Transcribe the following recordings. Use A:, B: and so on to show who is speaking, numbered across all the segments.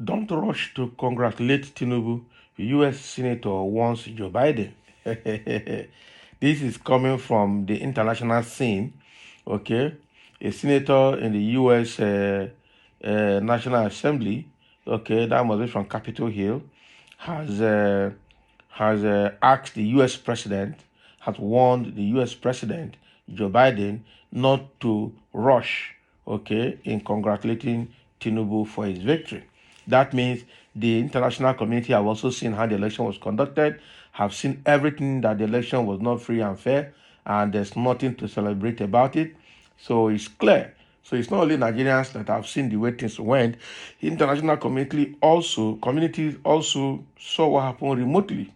A: Don't rush to congratulate Tinubu, U.S. Senator warns Joe Biden. This is coming from the international scene, okay? A senator in the U.S. National Assembly, okay, that must be from Capitol Hill, has asked the U.S. president, has warned the U.S. president Joe Biden not to rush, okay, in congratulating Tinubu for his victory. That means the international community have also seen how the election was conducted, have seen everything that the election was not free and fair, and there's nothing to celebrate about it. So it's clear. So it's not only Nigerians that have seen the way things went. International communities also saw what happened remotely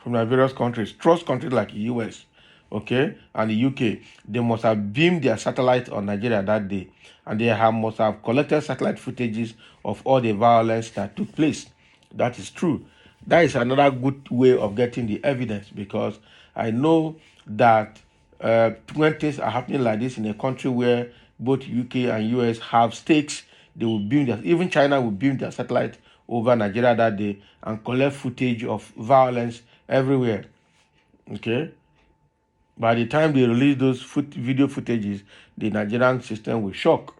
A: from the various countries. Trust countries like the US, okay, and the UK. They must have beamed their satellite on Nigeria that day, and must have collected satellite footages of all the violence that took place. That is true. That is another good way of getting the evidence, because I know that when things are happening like this in a country where both UK and US have stakes, they will beam their, even China will beam their satellite over Nigeria that day and collect footage of violence everywhere. Okay. By the time they release those video footages, the Nigerian system will shock.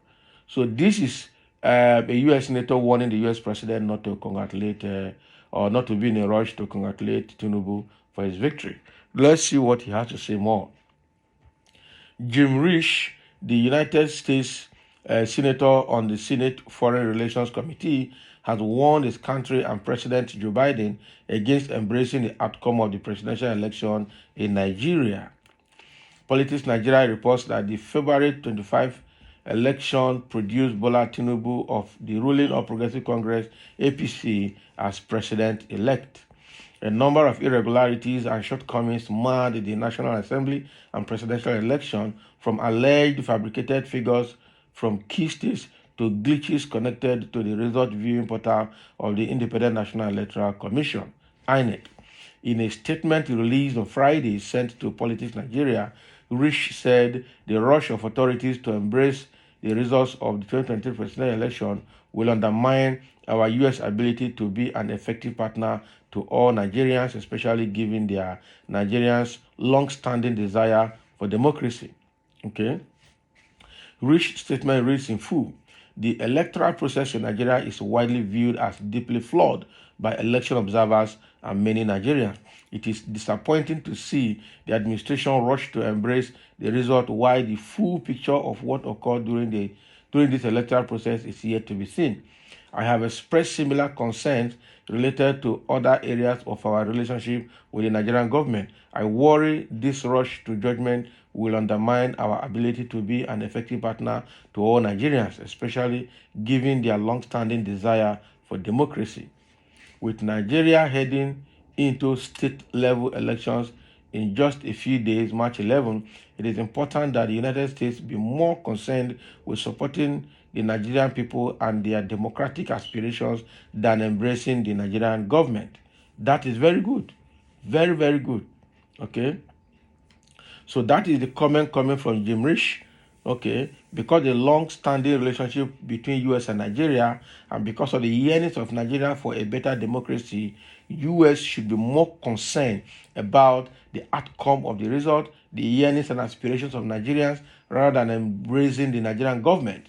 A: So this is a U.S. senator warning the U.S. president not to congratulate or not to be in a rush to congratulate Tinubu for his victory. Let's see what he has to say more. Jim Risch, the United States senator on the Senate Foreign Relations Committee, has warned his country and President Joe Biden against embracing the outcome of the presidential election in Nigeria. Politics Nigeria reports that the February 25 election produced Bola Tinubu of the ruling All Progressive Congress APC as president-elect. A number of irregularities and shortcomings marred the National Assembly and presidential election, from alleged fabricated figures from key states to glitches connected to the result viewing portal of the Independent National Electoral Commission, INEC. In a statement released on Friday sent to Politics Nigeria, Risch said the rush of authorities to embrace the results of the 2023 presidential election will undermine our U.S. ability to be an effective partner to all Nigerians, especially given their Nigerians' long-standing desire for democracy. Okay. Risch's statement reads in full: the electoral process in Nigeria is widely viewed as deeply flawed by election observers and many Nigerians. It is disappointing to see the administration rush to embrace the result, while the full picture of what occurred during this electoral process is yet to be seen. I have expressed similar concerns related to other areas of our relationship with the Nigerian government. I worry this rush to judgment will undermine our ability to be an effective partner to all Nigerians, especially given their long-standing desire for democracy. With Nigeria heading into state-level elections in just a few days, March 11, it is important that the United States be more concerned with supporting the Nigerian people and their democratic aspirations than embracing the Nigerian government. That is very good. Very, very good. Okay? So that is the comment coming from Jim Risch. Okay, because the long-standing relationship between U.S. and Nigeria, and because of the yearnings of Nigeria for a better democracy, U.S. should be more concerned about the outcome of the result, the yearnings and aspirations of Nigerians, rather than embracing the Nigerian government.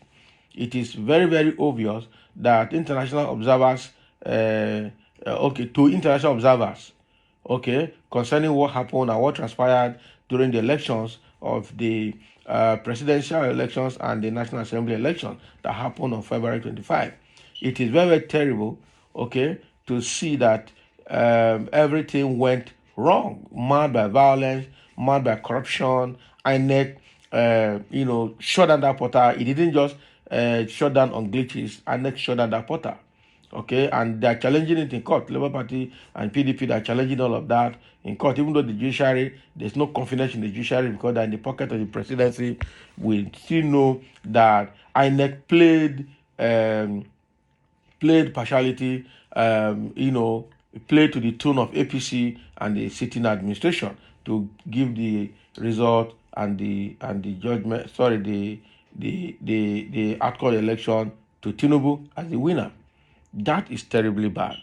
A: It is very, very obvious that international observers, concerning what happened and what transpired during the elections of the presidential elections and the National Assembly election that happened on February 25. It is very, very terrible, to see that everything went wrong, marred by violence, marred by corruption. INEC, shut down that portal. It didn't just shut down on glitches. INEC shut down that portal. Okay, and they're challenging it in court. Labour Party and PDP, they're challenging all of that in court, even though the judiciary, there's no confidence in the judiciary because they're in the pocket of the presidency. We still know that INEC played partiality, played to the tune of APC and the sitting administration to give the result and the judgment, sorry, the outcome of the election to Tinubu as the winner. That is terribly bad,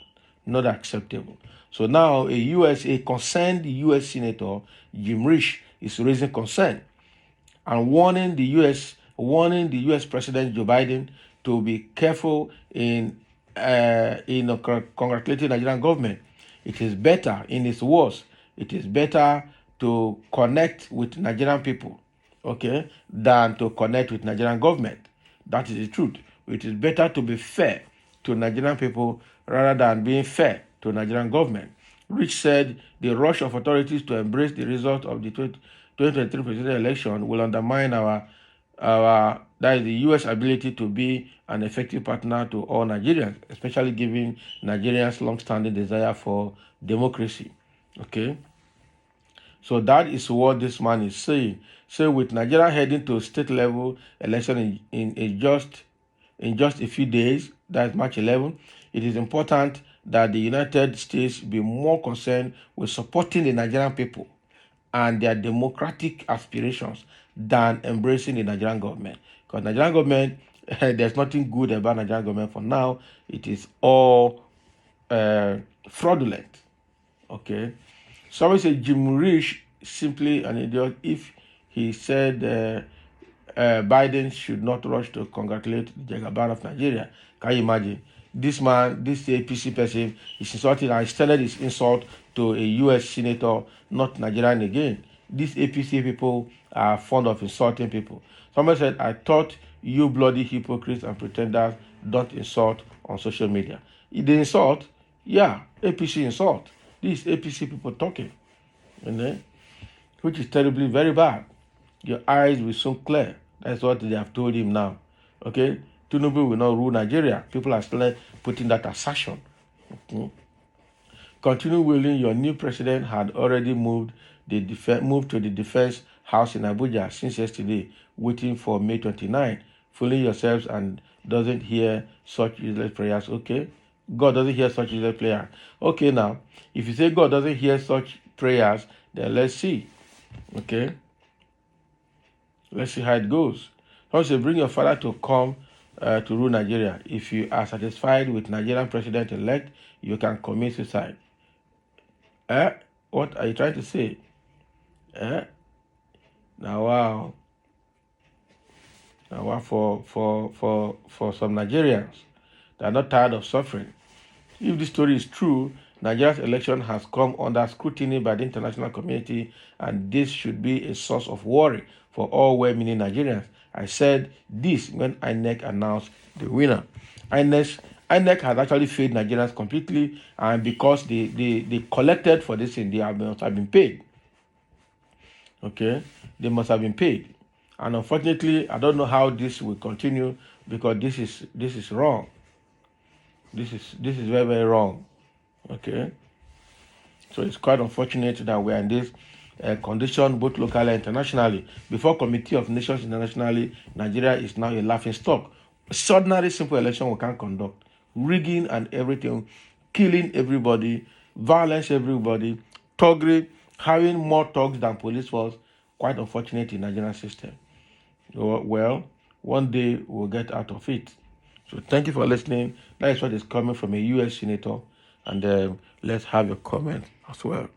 A: not acceptable. So now a concerned U.S. Senator, Jim Risch, is raising concern and warning the U.S. President Joe Biden to be careful in congratulating the Nigerian government. It is better, in his words, it is better to connect with Nigerian people, okay, than to connect with Nigerian government. That is the truth. It is better to be fair to Nigerian people rather than being fair to Nigerian government. Rich said the rush of authorities to embrace the result of the 2023 presidential election will undermine that is the U.S. ability to be an effective partner to all Nigerians, especially given Nigerians' long-standing desire for democracy. Okay, so that is what this man is saying. So with Nigeria heading to state level election in just a few days, that's March 11, it is important that the United States be more concerned with supporting the Nigerian people and their democratic aspirations than embracing the Nigerian government. Because Nigerian government, there's nothing good about Nigerian government for now. It is all fraudulent. Okay. Somebody said Jim Risch simply an idiot if he said Biden should not rush to congratulate the Jagaban of Nigeria. Can you imagine? This man, this APC person, is insulting and extended his insult to a U.S. senator, not Nigerian again. These APC people are fond of insulting people. Somebody said, I thought you bloody hypocrites and pretenders don't insult on social media. If they insult, yeah, APC insult. These APC people talking, which is terribly very bad. Your eyes will soon clear. That's what they have told him now. Okay? Tinubu will not rule Nigeria. People are still putting that assertion. Okay? Continue willing, your new president had already moved to the defense house in Abuja since yesterday, waiting for May 29. Fooling yourselves and doesn't hear such useless prayers. Okay? God doesn't hear such useless prayers. Okay, now, if you say God doesn't hear such prayers, then let's see. Okay? Let's see how it goes. Also, bring your father to come to rule Nigeria. If you are satisfied with Nigerian president-elect, you can commit suicide. What are you trying to say? Now, wow. Now, wow, for some Nigerians, they are not tired of suffering. If this story is true, Nigeria's election has come under scrutiny by the international community, and this should be a source of worry for all well-meaning Nigerians. I said this when INEC announced the winner. INEC has actually failed Nigerians completely, and because they collected for this thing, they must have been paid. Okay, they must have been paid, and unfortunately, I don't know how this will continue because this is wrong. This is very, very wrong. Okay, so it's quite unfortunate that we are in this condition both locally and internationally. Before Committee of Nations internationally, Nigeria is now a laughing stock. Ordinary simple election we can't conduct, rigging and everything, killing everybody, violence everybody, thuggery, having more thugs than police force. Quite unfortunate in Nigerian system. Well, one day we'll get out of it. So thank you for listening. That is what is coming from a U.S. senator, and let's have your comment as well.